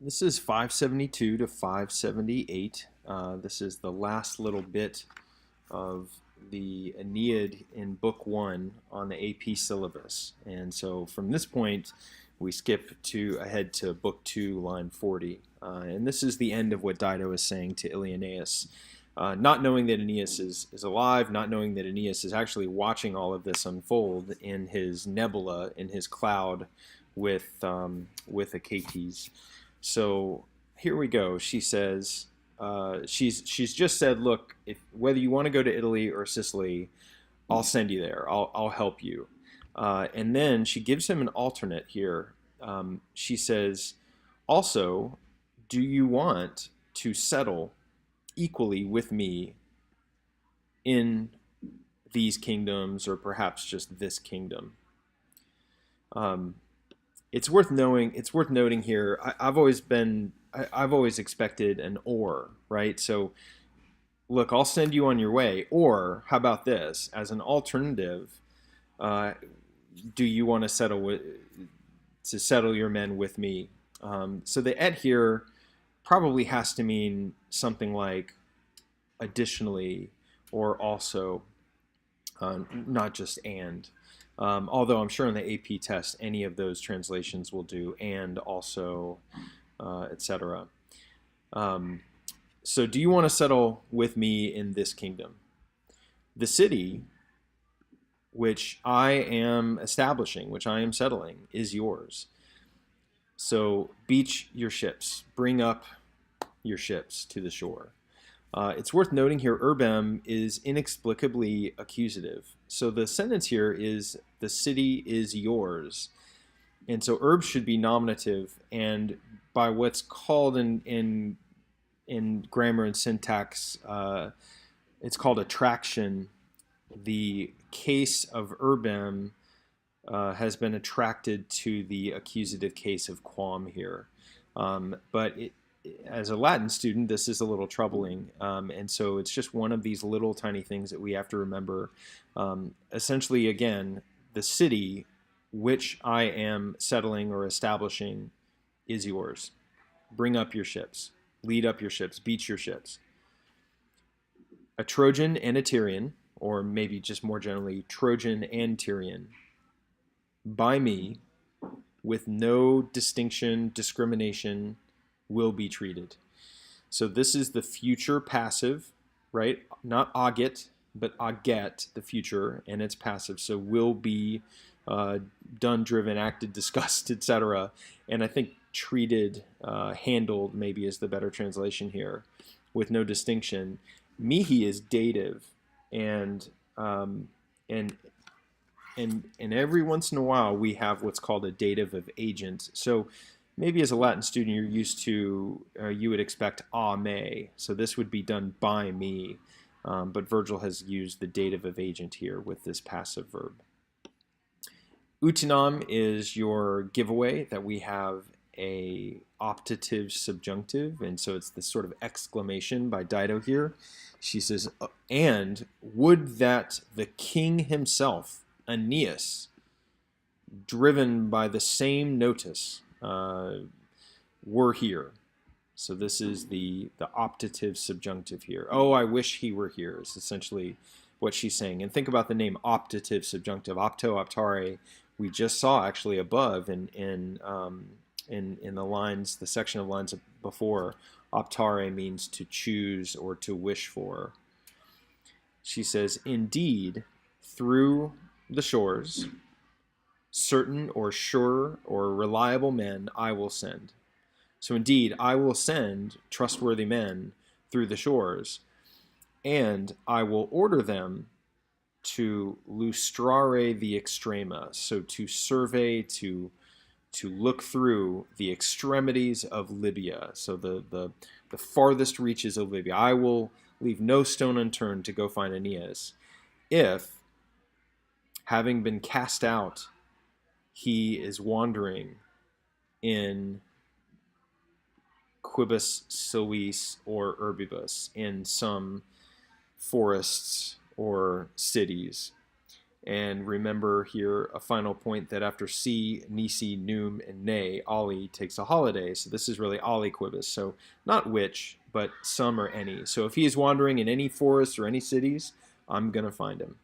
This is 572 to 578. This is the last little bit of the Aeneid in Book 1 on the AP syllabus. And so from this point, we skip ahead to Book 2, line 40. And this is the end of what Dido is saying to Ilioneus. Not knowing that Aeneas is alive, not knowing that Aeneas is actually watching all of this unfold in his nebula, in his cloud with Achates. So here we go. She says, she's just said, look, whether you want to go to Italy or Sicily, I'll send you there. I'll help you. And then she gives him an alternate here. She says, also, do you want to settle equally with me in these kingdoms, or perhaps just this kingdom? Um, it's worth knowing. It's worth noting here. I've always expected an or, right? So look, I'll send you on your way. Or how about this as an alternative? Uh, do you want to settle your men with me? So the et here probably has to mean something like additionally or also, not just and. Although I'm sure in the AP test, any of those translations will do and also, etc. Um, so do you want to settle with me in this kingdom? The city which I am establishing, which I am settling, is yours. So beach your ships, bring up your ships to the shore. It's worth noting here, urbem is inexplicably accusative. So the sentence here is, the city is yours. And so urb should be nominative, and by what's called in grammar and syntax, it's called attraction. The case of urbem has been attracted to the accusative case of quam here. But as a Latin student, this is a little troubling. And so it's just one of these little tiny things that we have to remember. Essentially, again, the city which I am settling or establishing is yours. Bring up your ships, lead up your ships, beach your ships. A Trojan and a Tyrian, or maybe just more generally, Trojan and Tyrian, by me, with no distinction, discrimination, will be treated. So this is the future passive, right? Not aget, but aget, the future, and it's passive. So will be, done, driven, acted, discussed, etc. And I think treated, handled, maybe is the better translation here, with no distinction. Mihi is dative, and um, and and every once in a while we have what's called a dative of agent. So maybe as a Latin student you're used to, you would expect a me. So this would be done by me, but Vergil has used the dative of agent here with this passive verb. Utinam is your giveaway that we have a optative subjunctive, and so it's this sort of exclamation by Dido here. She says, and would that the king himself, Aeneas, driven by the same notice, were here. So this is the optative subjunctive here. Oh, I wish he were here is essentially what she's saying. And think about the name optative subjunctive, opto, optare. We just saw actually above in the lines, the section of lines before, optare means to choose or to wish for. She says, indeed, through the shores, certain or sure or reliable men I will send. So indeed, I will send trustworthy men through the shores, and I will order them to lustrare the extrema, so to survey, to look through the extremities of Libya, so the farthest reaches of Libya. I will leave no stone unturned to go find Aeneas, if, having been cast out, he is wandering in quibus silvis or urbibus, in some forests or cities. And remember here a final point that after see, nisi, num, and ne, Ali takes a holiday. So this is really Ali quibus. So not which, but some or any. So if he is wandering in any forest or any cities, I'm going to find him.